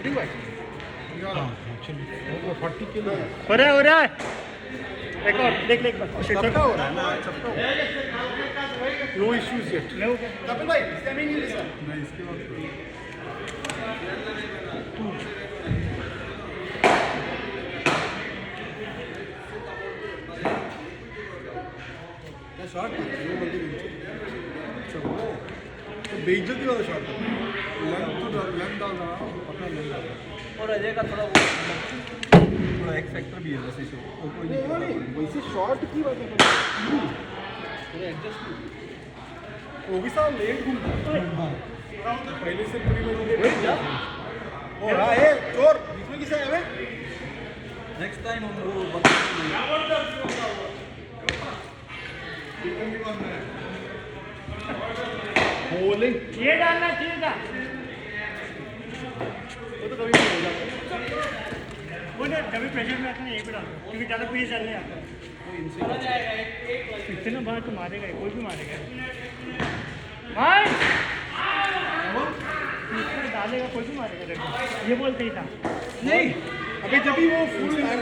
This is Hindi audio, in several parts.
40 किलो हो रहा है एक और देख ले एक बार सबका हो रहा है ना, सबका हो रहा है। No issues yet. कपिल भाई स्टेमिंग यू लिसन नहीं, इसके बाद क्या शॉट वो बंदे तो बेइज्जती वाला शॉट था। लेंथ डाल रहा अपना लेंथ डाल रहा। और अजय का थोड़ा वो थोड़ा एक्स फैक्टर भी है वैसे शो और कोई नहीं वैसे शॉट की बात है। थोड़ा एडजस्ट वो भी साहब लेट घूमता पहले से पूरी में ओ रहा है चोर बीच में किसे है नेक्स्ट टाइम हम वो बॉलिंग ये डालना चाहिए था वो तो कभी नहीं हो जाता। वो ना कभी प्रेशर में आता है यही पे डालता क्योंकि ज़्यादा पीछे चलने आता इतना बार तो मारेगा कोई भी मारेगा भाई डालेगा कोई भी मारेगा देखो ये बोलते ही था नहीं अबे जब भी वो फुल टाइम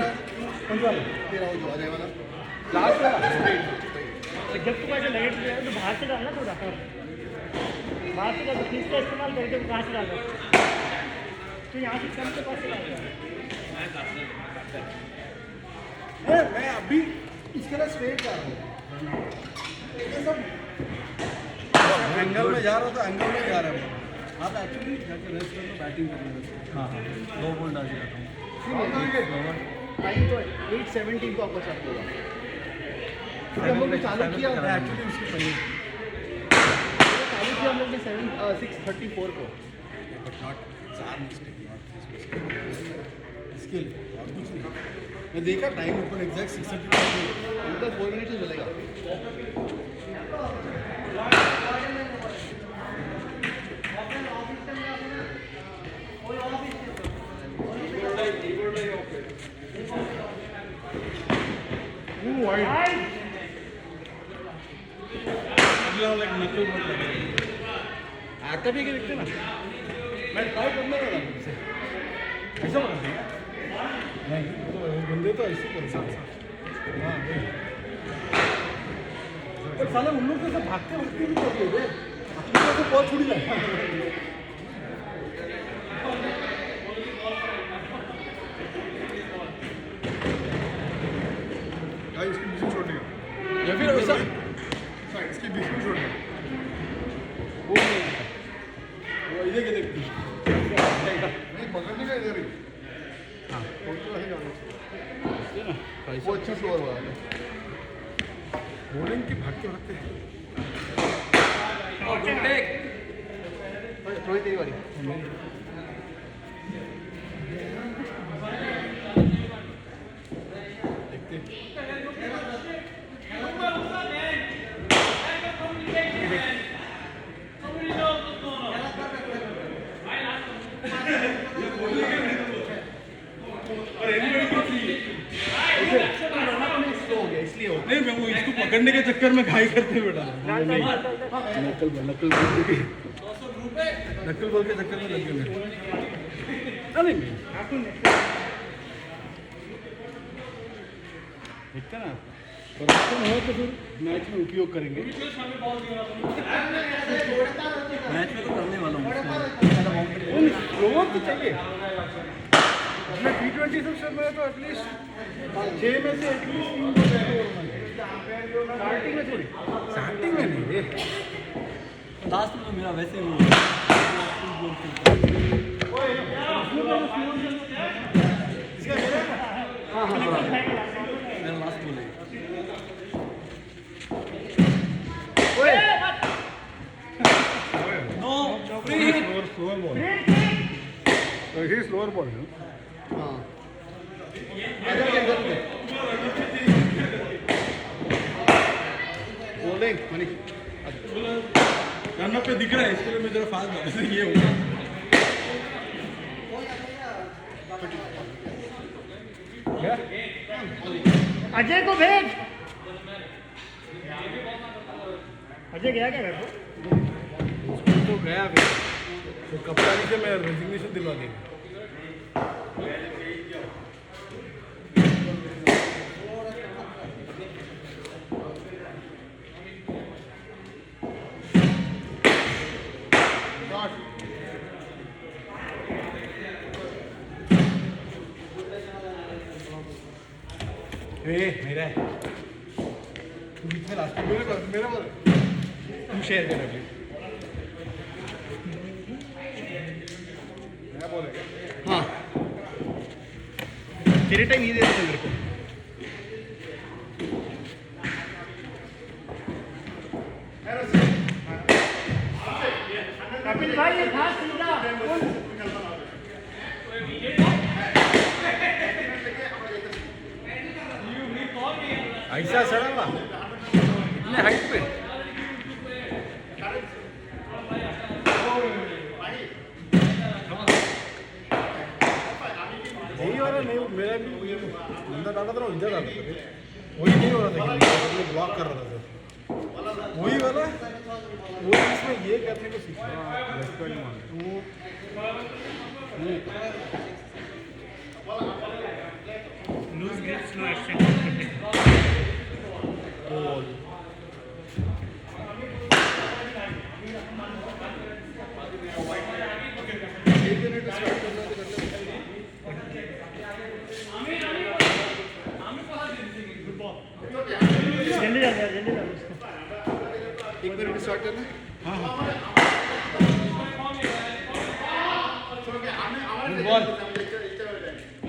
कौन सा तेरा वो जो आ जाएगा लास्ट वाला जब तू ऐसे लगे तो बाहर से डालना थोड़ा बाहर से डाल खींच का इस्तेमाल करके कहाँ से डालो तो यहाँ से कम के पास से डाल मैं अभी इसके लिए स्ट्रेट जा रहा हूँ ये सब एंगल में जा रहा था एंगल में जा रहा है आप एक्चुअली जाके रेस्ट कर लो बैटिंग करने में। हाँ हाँ लो बॉल डाल दिया था टाइम तो 8:17 को आपका शॉट होगा हम लोग ने चालू किया एक्चुअली उसके पहले चालू किया हम लोग ने 6:34 को बट नॉट 4 मिस्टेक इसके लिए और कुछ नहीं मैं देखा टाइम ऊपर एग्जैक्ट 6:34 उनका 4 मिनट ही चलेगा आता भी क्या दिखते ना मैं ट्राई करने वाला हूँ इसे ऐसा बना नहीं तो बंदे तो ऐसे कर सकते हाँ पर साले उन लोग जैसे भागते भागते भी करते थे अपने को बहुत छुड़ी जाए इसके बीच में छोड़ देगा या फिर वैसा इसके बीच में छोड़ देगा वो इधर के देख नहीं पकड़ने का इधर ही हाँ वो अच्छा स्कोर हुआ बॉलिंग की भागते भागते थोड़ी तेरी बारी देखते नहीं मैं वो इसको पकड़ने के चक्कर में घाई करते बेटा नकल बल के चक्कर में लग गए नहीं देखते ना परफेक्शन हो तो फिर मैच में उपयोग करेंगे मैच में तो करने वाला हूँ स्लोअर तो चाहिए अपने T20 सेक्शन में तो एटलीस्ट 6 में से एटलीस्ट 3 स्टार्टिंग में थोड़ी स्टार्टिंग में नहीं लास्ट में तो मेरा वैसे ही वो मेरा लास्ट बॉल है no free hit slower ball ही स्लोअर बॉल है हाँ बॉलिंग मनी रन पे दिख रहा है इसके लिए मैं जरा फास्ट मार ये होगा क्या अजय को भेज अजय गया क्या घर को उसको तो गया फिर तो कप्तानी से मैं रेजिग्नेशन दिलवा देंगे मेरा है तू बीच में लास्ट मेरे पास तू शेयर कर अभी मैं बोलेगा हाँ तेरे टाइम ये दे दे मेरे को कपिल भाई ये घास सीधा ऐसा सड़ा हुआ इतने हाइट पे नहीं हो रहा नहीं मेरा भी अंदर डाला था ना इधर डाला था वही नहीं हो रहा था ब्लॉक कर रहा था वही वाला वो इसमें ये करने को सीखा लूज ग्रिप स्लो एक्शन जल्दी जल्दी उसको 1 मिनट स्टार्ट करना हाँ हाँ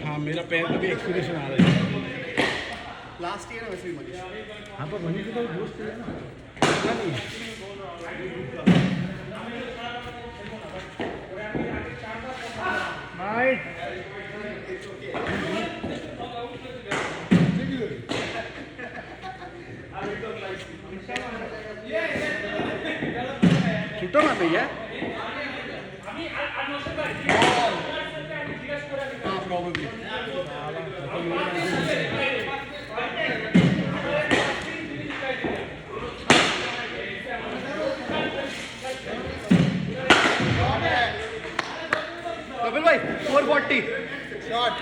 हाँ मेरा पैर का भी एक्सपीरियंस आ रहा है लास्ट ईयर वैसे भी मनीष हाँ पर मनीष तो दोस्त है ना इतना नहीं है भाई छुट्टा ना भैया हाँ प्रॉब्लली कपिल भाई 440 शॉट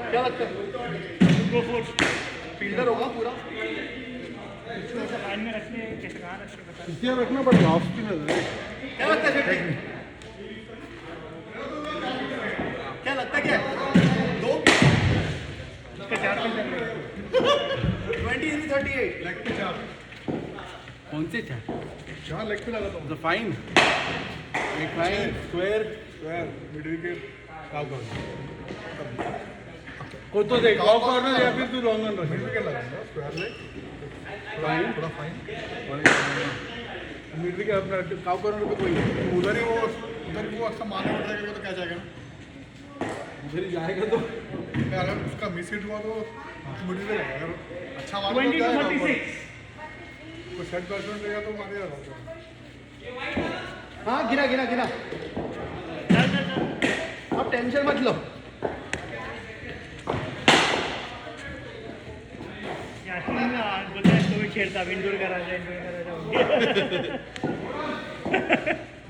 क्या लगता है गो फॉर फील्डर होगा पूरा लाइन में रखने कैसे कहाँ रखने बता इसलिए रखना पड़ेगा ऑफ स्पिनर क्या लगता है शेट्टी क्या लगता है क्या दो उसका 4 पिन लग रहा है 23-38 लेग पे चार कौन से थे चार लेग पे लगाता हूँ द फाइन एक fine square square mid wicket cow corner कोई तो देख ऑफ कॉर्नर या फिर तू लॉन्ग रन मिड रख विकेट लगाऊंगा स्क्वायर लेग फाइन थोड़ा फाइन मिड विकेट अपना काउ कॉर्नर पे कोई नहीं उधर ही वो अच्छा मारने में ट्राई करेगा तो क्या जाएगा ना उधर ही जाएगा तो अगर उसका मिस हिट हुआ तो मिड विकेट लगेगा अगर अच्छा मार 20 to 36 कोई सेट बैट्समैन रहेगा तो मारेगा हाँ गिरा गिरा गिरा चल चल चल अब टेंशन मत लो यासीन ना बोलता है कोई छेड़ता इंडोर करा जाए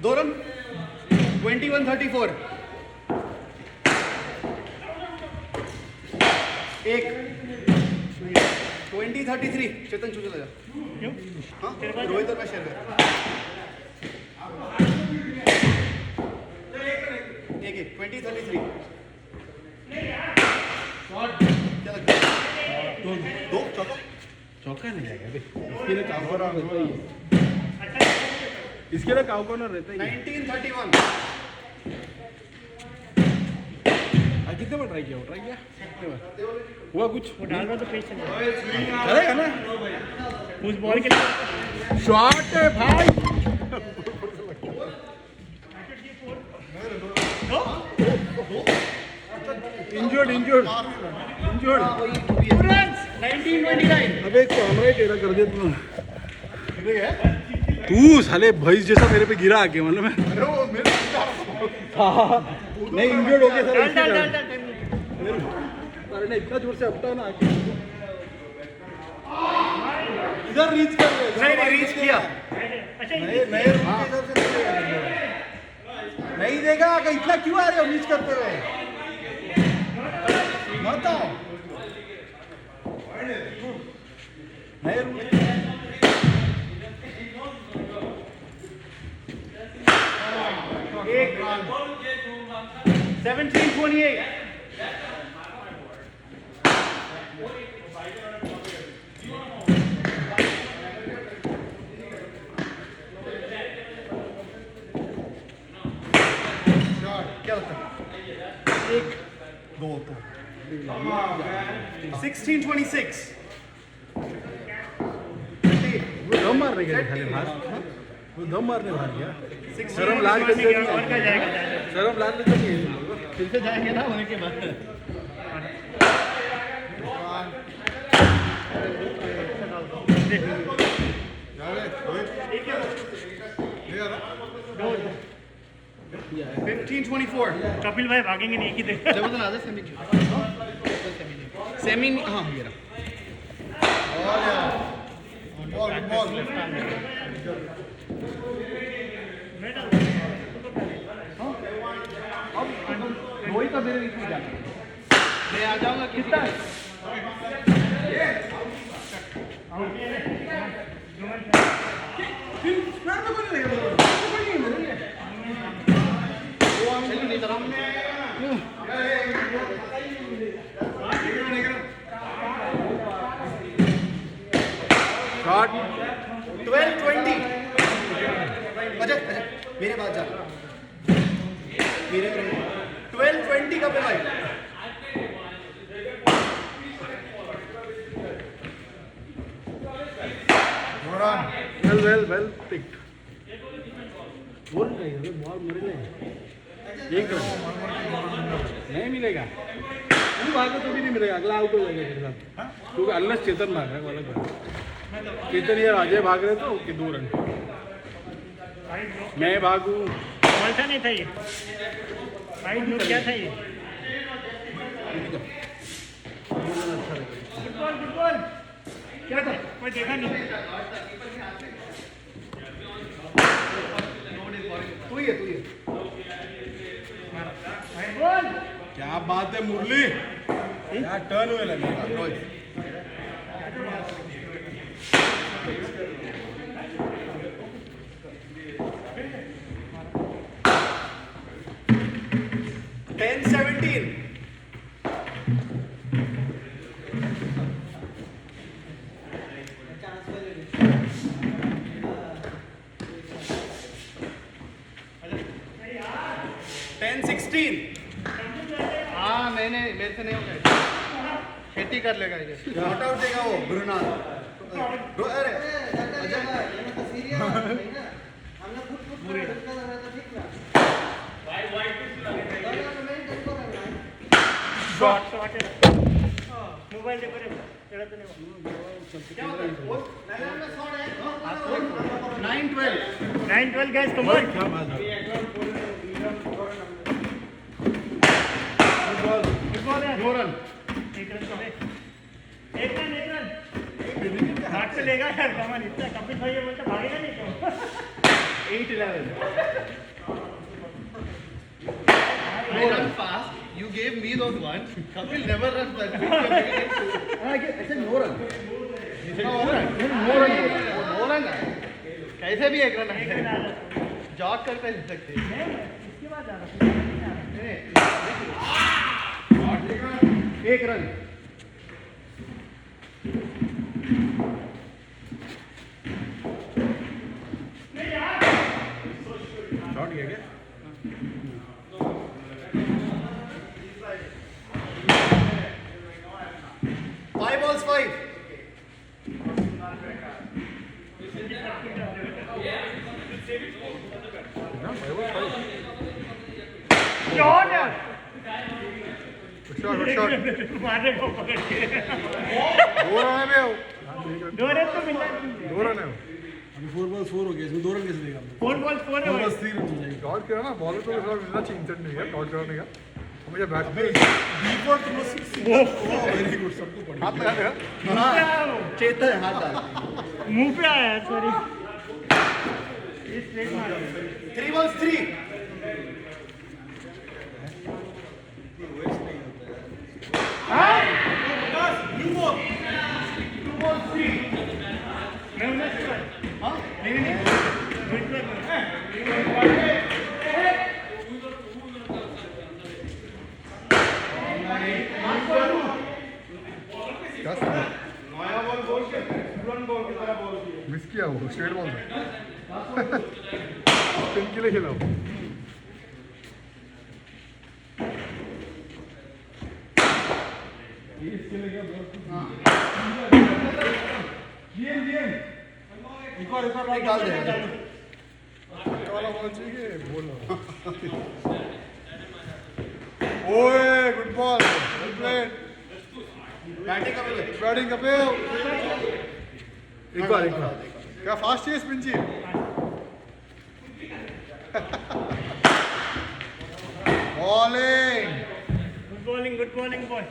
दो रन 21-34 एक 20-33 चेतन चू चला जा क्यों हाँ तेरे पास रोहित और मैं शेयर कर एक 20-33 क्या लगता है दो चौका चौका नहीं जाएगा अभी इसके लिए काउ कॉर्नर रहता ही है अच्छा इसके लिए काउ कॉर्नर रहता ही है 1931 कितने बार ट्राई किया कितने बार हुआ कुछ वो डाल रहा तो पेज चल चलेगा ना उस बॉल के लिए शॉट है भाई इंजर्ड 1929 अबे एक कैमरा ही टेढ़ा कर दिया तूने तू साले भैंस जैसा मेरे पे गिरा आके मतलब मैं अरे वो मेरे नहीं इंजर्ड हो गया सर डाल डाल डाल डाल अरे नहीं इतना जोर से अपटा ना आके इधर रीच कर रहे नहीं रीच किया अच्छा नए नए रूल के हिसाब से नहीं देगा कि इतना क्यों आ रहे हो रीच करते हुए मत आओ नए रूल 17-28. क्या लगता है? एक दो तो 16-26. वो दम मारने के लिए खाली बाहर वो दम मारने बाहर गया शर्म लाल के और क्या जाएगा शर्म लाल के चाहिए फिर से जाएंगे ना होने के बाद. ले आ रहा 15-24. कपिल भाई भागेंगे नहीं की देख. सेमी हाँ मेरा बॉल बॉल वही तो मेरे बीच में जाना मैं आ जाऊंगा कितना शॉट 12-20 अजय मेरे पास जा मेरे 12-20 का पे भाई वेल पिक्ड बोल रही है बॉल मर गए एक रन नहीं मिलेगा तू भागो तो भी नहीं मिलेगा अगला आउट हो जाएगा तेरे साथ क्योंकि अनलेस चेतन भाग रहा है अलग बात चेतन या अजय भाग रहे तो कि 2 रन मैं भागू बोलता नहीं था ये भाई लोग क्या था ये फुटबॉल क्या था कोई देखा नहीं तू ही है भाई बोल क्या बात है मुरली क्या टर्न हुए लगे रोज 10-17 10-16 हाँ मैंने मेरे से नहीं होगा खेती कर लेगा ये नॉट आउट देगा वो ब्रुनाल अरे शॉट मोबाइल देखो रे खेळत नाही 9-12 guys come on क्या बात है फुटबॉल है 2 रन एक रन भाग से लेगा यार कमान इतना कपिल भाई ये बोलता भागेगा नहीं तो 8-11 I run fast. You gave me those ones. Kapil never runs that big. I said no run. No run. कैसे भी एक रन है जॉग करके ले सकते हैं इसके बाद आ रहा एक रन शॉट गया क्या 5 balls 5 शॉट यार शॉट मारने को पकड़ के 2 रन है बे 2 रन तो मिला 2 रन है अभी 4 बॉल 4 हो गया इसमें 2 रन कैसे देगा 4 बॉल 4 है बस 3 रन हो जाएंगे डॉट किया ना बॉलर तो थोड़ा मिलना चाहिए इंटेंट नहीं है डॉट करने का मुझे बैट में डिफॉल्ट नो 6 वेरी गुड सबको पढ़ हाथ लगा देगा चेतन हाथ डाल मुंह पे आया सॉरी ये स्ट्रेट मार 3 balls 3 मैं उन्हें हाँ नहीं मिस किया वो स्ट्रेट बॉल था स्पिन के लिए खेला वो निकाल दे वाला बॉल चाहिए बोल ओए good ball well played batting Kapil एक बार क्या फास्ट चाहिए स्पिन चाहिए बॉलिंग गुड बॉलिंग बॉय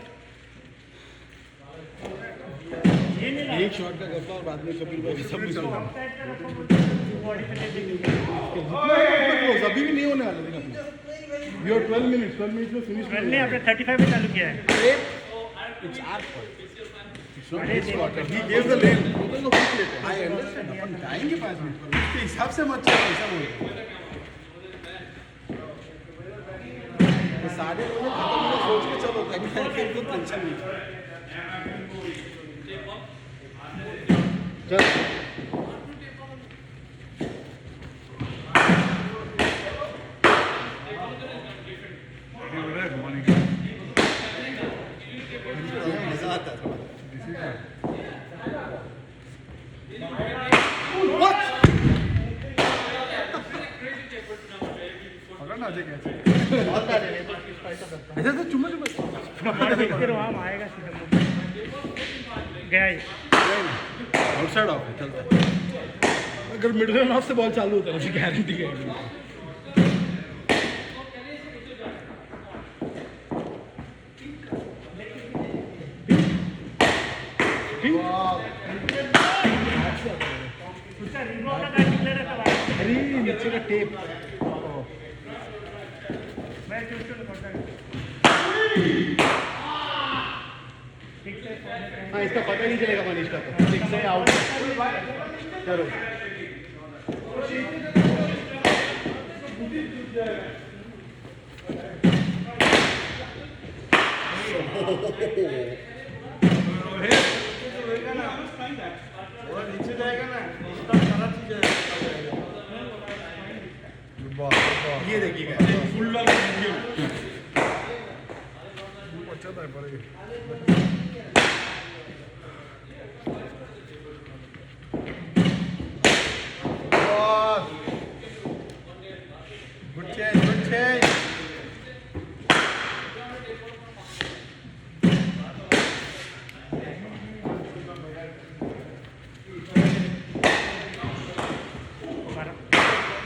ये नहीं ला एक शॉट का गप्पा और बाद में कपिल भाई सब कुछ चल रहा बॉडी पे ले देंगे है अभी भी नहीं होने वाला देखा यू आर 12 मिनट्स में फिनिश मैंने अपने 35 में चालू किया है it's our fault it's not his fault he gives the lane तो नो प्लेट आई अंडरस्टैंड अपन जाएंगे 5 मिनट पर उसके हिसाब से मत चलो ऐसा बोल तो साढ़े बजे खत्म होने सोच के चलो ताकि फिर कोई टेंशन नहीं चल मजा आता है पकड़ ना अजय कैसे ऐसा तो चुम्मा चुम्मा फिर वहाँ आएगा सीधा गया ही आउटसाइड ऑफ है चलता है अगर मिडिल एंड ऑफ से बॉल चालू होता है मुझे गारंटी है उसका रिबॉल का डिक्लेयर करवा अरे नीचे का टेप मैं चूज करता हूँ ठीक से हाँ इसका पता नहीं चलेगा मनीष का तो सिक्स है आउट चलो गुड बॉल ये देखिएगा फुल लॉक अच्छा था पर ये गुड चेंज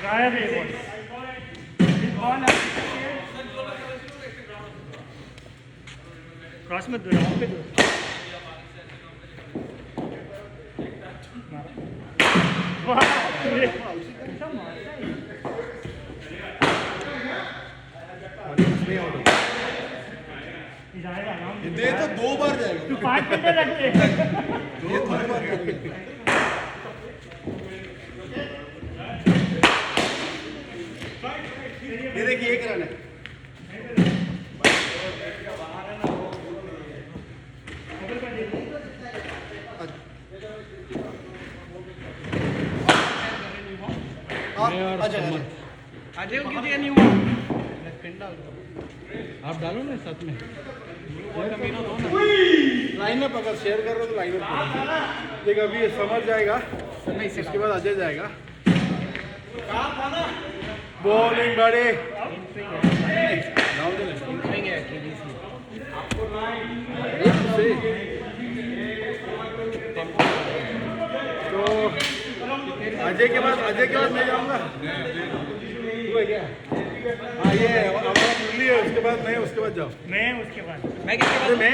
गायब है बॉल इस बॉल क्रॉस में दो यहाँ पे दो वाह ये कैसा मारता है ये जाएगा नाम दे तो 2 बार जाएगा तू 5 मिनट लगते ये 2 बार जाएगा ये देखिए 1 रन है अजय को क्यों दिया नहीं आप डालो ना साथ में लाइनअप अगर शेयर कर रहे हो तो लाइनअप देखो अभी ये समझ जाएगा इसके बाद अजय जाएगा बॉलिंग बड़े तो अजय के बाद मैं जाऊंगा क्या हाँ ये हमारा मुरली है उसके बाद मैं उसके बाद जाओ मैं उसके बाद मैं किसके बाद मैं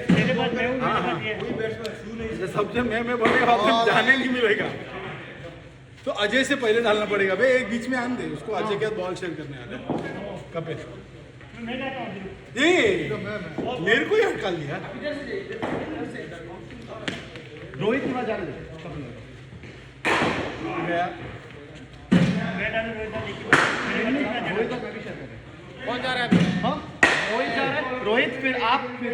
मेरे बाद मैं हूँ हाँ, मेरे बाद ये सबसे मैं बोलेगा आपको जाने नहीं मिलेगा तो अजय से पहले डालना पड़ेगा भाई एक बीच में आन दे उसको अजय के बाद बॉल शेयर करने आ रहे कपिल मैं जाता हूँ ये मेरे को ही हटका लिया रोहित के बाद जाने दे गया मैं डालूँ रोहित रोहित का भी शेयर करें कौन जा रहा है हाँ रोहित जा रहा है रोहित फिर आप फिर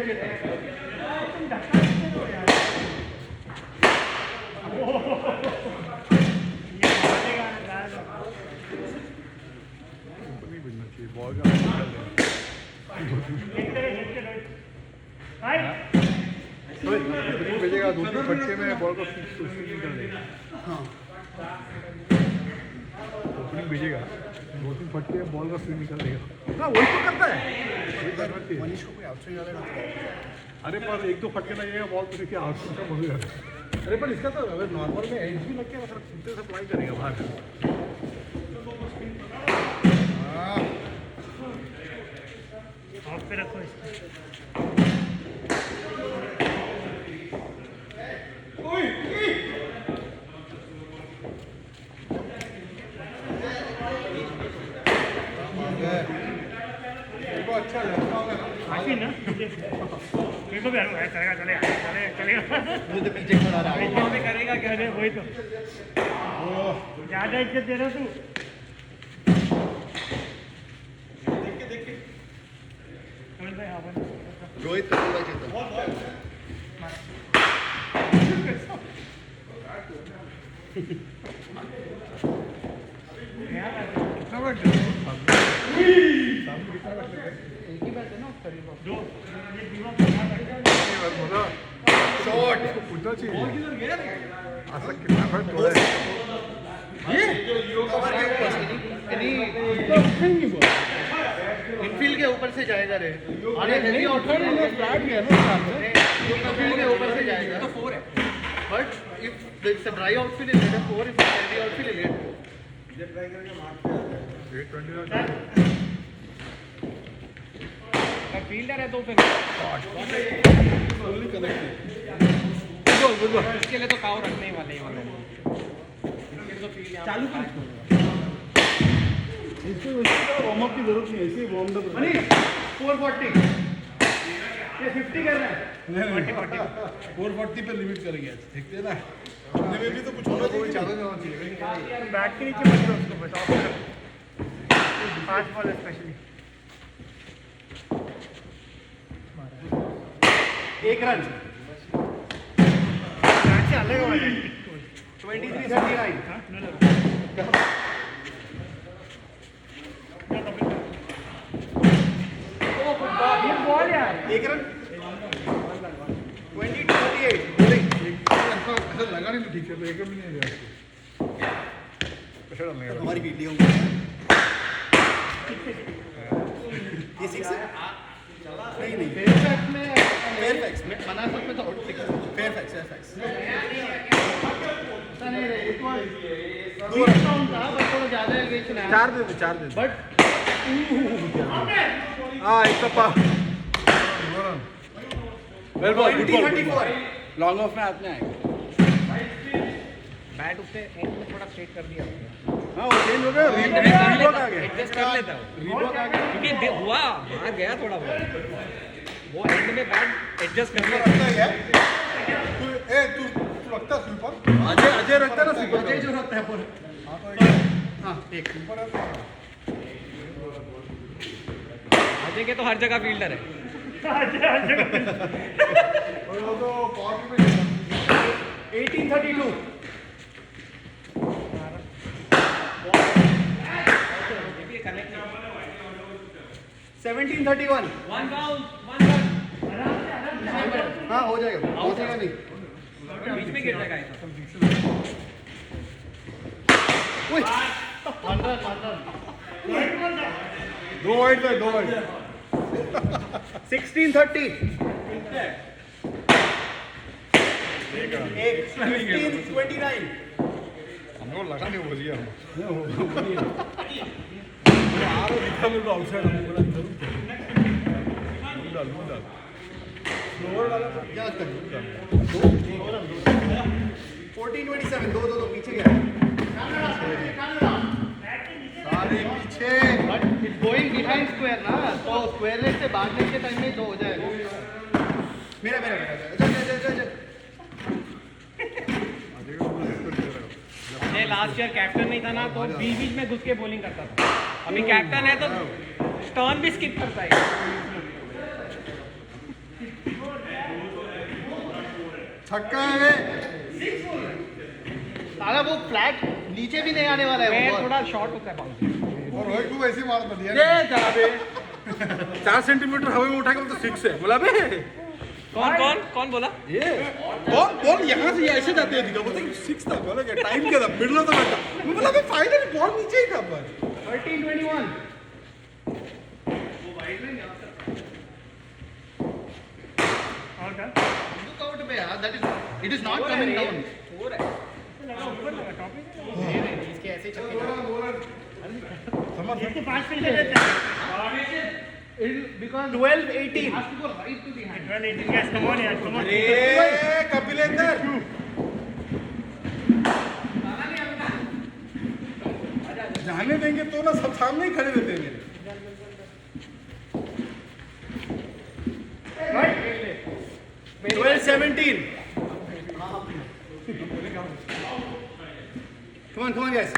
2-3 फटके में बॉल को स्विंग निकल देगा। हाँ ओपनिंग भेजेगा 2-3 फटके में बॉल का स्विंग निकल देगा। हाँ वही तो करता है, वही करती है। मनीष को कोई आउटसाइड डालेगा तो अरे पर 1-2 फटके लगेगा बॉल तो देखिए आउटस्विंग का बंद हो जाता है। अरे पर इसका तो अगर नॉर्मल में एज भी लग गया तो फिर से अप्लाई करेगा बाहर। ऑफ पे रखो इसको। देखो अच्छा लड़का होगा ना। आशी ना मेरे को भी करेगा, चलेगा चलेगा मुझे तो पीछे खड़ा रहा है में करेगा क्या? अरे वही तो ज़्यादा इज्जत दे रहा तू। अमित भाई हाँ भाई रोहित तो पूरा चेता कितना बैठ एक ही बात है ना दो ये दीवार पे क्या बैठा बोला शॉट इसको पूछना चाहिए ऐसा कितना बैट तोड़ा है। कवर के ऊपर से नहीं इनफील्ड के ऊपर से जाएगा रे अरे हेवी आउटफील्ड में फ्लैट गया ना इनफील्ड के ऊपर से जाएगा तो 4 है but if it's a dry outfield is 4 if heavy outfield is 8 fielder है तो फिर इसके लिए तो काव रखने ही वाले चालू कर इसको वार्म अप की जरूरत नहीं है, ऐसे ही वार्म अप। 440 ये 50 कर रहा है 440 पे लिमिट करेंगे आज, देखते हैं ना। अपने में भी तो कुछ होना चाहिए, ज़्यादा नहीं होना चाहिए। बैट के नीचे मत उसको बताओ 5 बॉल स्पेशली एक रन से अलग वाला 23-39 बॉल यार एक रन 20-28 बॉलिंग ऐसा लगा नहीं तो ठीक है, तो एक भी नहीं दिया उसको। ऐसा डालने का हमारी वीडियो होगी ये 6 है नहीं नहीं फेयरफैक्स में मनासब में तो फेयरफैक्स नहीं रे इट वाज 2 राउंड था बट थोड़ा ज्यादा एलिगेशन है 4 दे दे बट हाँ एक तो वेल बॉल 34 लॉन्ग ऑफ में हाथ में आएगा। बैट उससे एंड में थोड़ा स्ट्रेट कर दिया हाँ वो चेंज हो गया, रीबॉक आ गया, एडजस्ट कर लेता हूँ रीबॉक आ गया। क्योंकि हुआ वहाँ गया थोड़ा बहुत वो एंड में बैट एडजस्ट कर लिया रखता है तू रखता स्वीपर, अजय रखता ना स्वीपर, अजय जो रहता है पर हाँ तो हां एक स्वीपर है तो अजय के तो हर जगह फील्डर है और वो तो पावर में 1832 1731 हाँ हो जाएगा नहीं बीच में गिर जाएगा ओए 2 वाइड पे 2 वाइड 1630 1529 हमको लगा नहीं वो लिया आ रहा दिखा मेरे को आउटसाइड, हमको बोला जरूर डाल स्लोअर डाला तो क्या कर 1427 दो पीछे गया सारे पीछे but it's going behind square ना तो स्क्वायर लेग से भागने के टाइम में 2 हो जाएगा मेरा जा ये लास्ट ईयर कैप्टन नहीं था ना तो बीच में घुस के बॉलिंग करता था अभी कैप्टन है तो टर्न भी स्किप करता है छक्का है साला वो फ्लैट नीचे भी नहीं आने वाला है मैं वो थोड़ा शॉर्ट होता है बाउंस और रोहित को वैसे ही मारता दिया ये जाबे 4 सेंटीमीटर हवा में उठा के तो 6 है बोला बे कौन बोला ये बॉल बॉल यहाँ से ऐसे जाते हुए दिखा, बोलते 6 था, बोला क्या टाइम क्या था, मिडल ऑफ द मैच था, मैं बोला भाई फाइनली बॉल नीचे ही था बस। 13-21. और क्या Look out पे यार, that is, it is not coming down. लगा ऊपर लगा टॉपिक इसके ऐसे चक्के इसके 5 फील्ड देते हैं because 12-18 has to go right to the hand. 12 18 guys come on यार come on अरे कपिलेंद्र जाने देंगे तो ना, सब सामने ही खड़े रहते हैं मेरे। right 12-17 come on guys.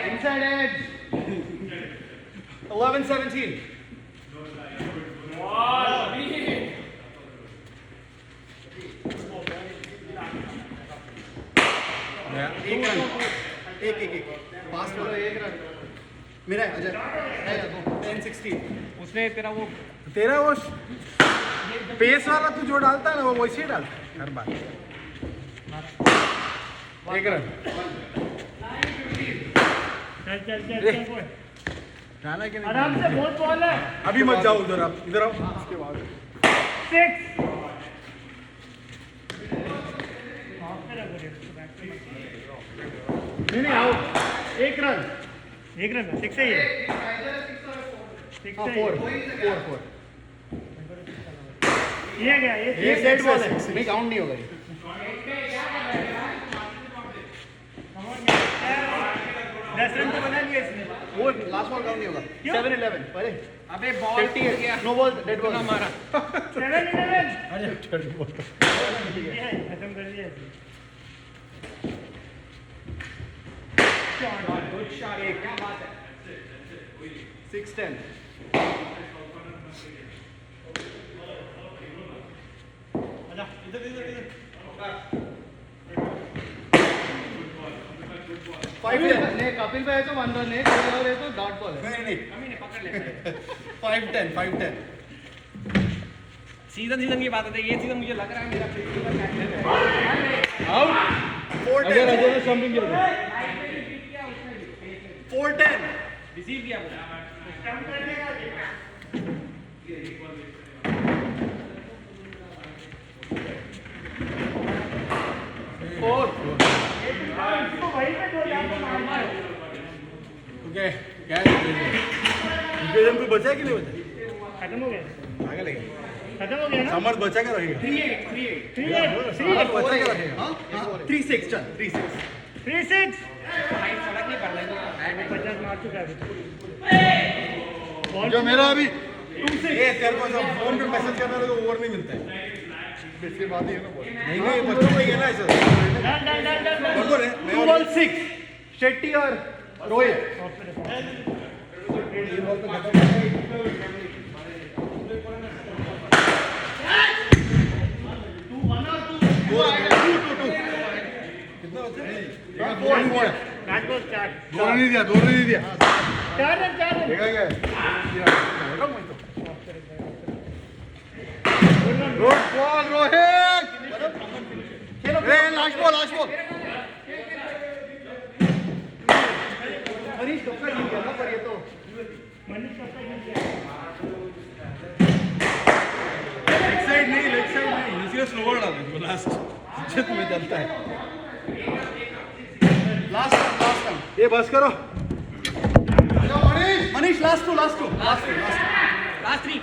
Inside edge. 11-17 एक रन, एक पास चलो एक रन. मेरा है, अजय 10-16 उसने तेरा वो तेरा वो पेस वाला तू जो डालता है ना, वो वैसे ही डालता है हर बार। एक रन चल boy जाना कि नहीं आराम से बहुत बॉल है अभी मत जाओ उधर, आप इधर आओ उसके बाद 6 नहीं आउट. एक रन. एक रन 6 है ये 6 है 4 ये गया ये ये सेट बॉल है, नहीं काउंट नहीं होगा ये. 10 रन तो बना लिया इसने वो लास्ट बॉल काउंट नहीं होगा. क्यों? 7-11. अरे अबे ball 58. No ball, dead ball. मारा 7-11 ये है खत्म कर दिया इसने गुड शॉट क्या बात है 6-10. नहीं कपिल भाई है तो 1 रन है, कोई और है तो डॉट बॉल है. नहीं पकड़ ले 5-10 सीजन की बात है, ये सीजन मुझे लग रहा है मेरा 50 का कैच है आउट 4-10 अजय ने स्टंपिंग किया था. 4-10 रिसीव किया वो स्टंप करने का इसको वहीं पे दो जाके मारना है ओके क्या है विकेट को बचा कि नहीं बचा, खत्म हो गया आगे लगे खत्म हो गया ना समर्थ बचा के रखेगा 3 बचा के रखेगा 3-6 चल 3-6. 3-6 भाई फर्क नहीं पड़ रहा है 50 मार चुका है अभी जो मेरा अभी ये तेरे को जब फोन पे मैसेज करना है तो ओवर नहीं मिलता है, इसके बाद ही है ना बॉल. नहीं बच्चों को ही है ना ऐसा डन बोल रहे 2 बॉल 6. शेट्टी और रोहित. मैच बॉल स्टार्ट दौड़ नहीं दिया 4 रन देखा क्या good ball Rohit. Last ball Manish doctor जीत गया ना, पर ये तो मनीष कब तक लेग साइड नहीं इसीलिए स्लोवर डाल दो लास्ट जित में चलता है लास्ट टाइम. ये बस करो मनीष लास्ट टू लास्ट 3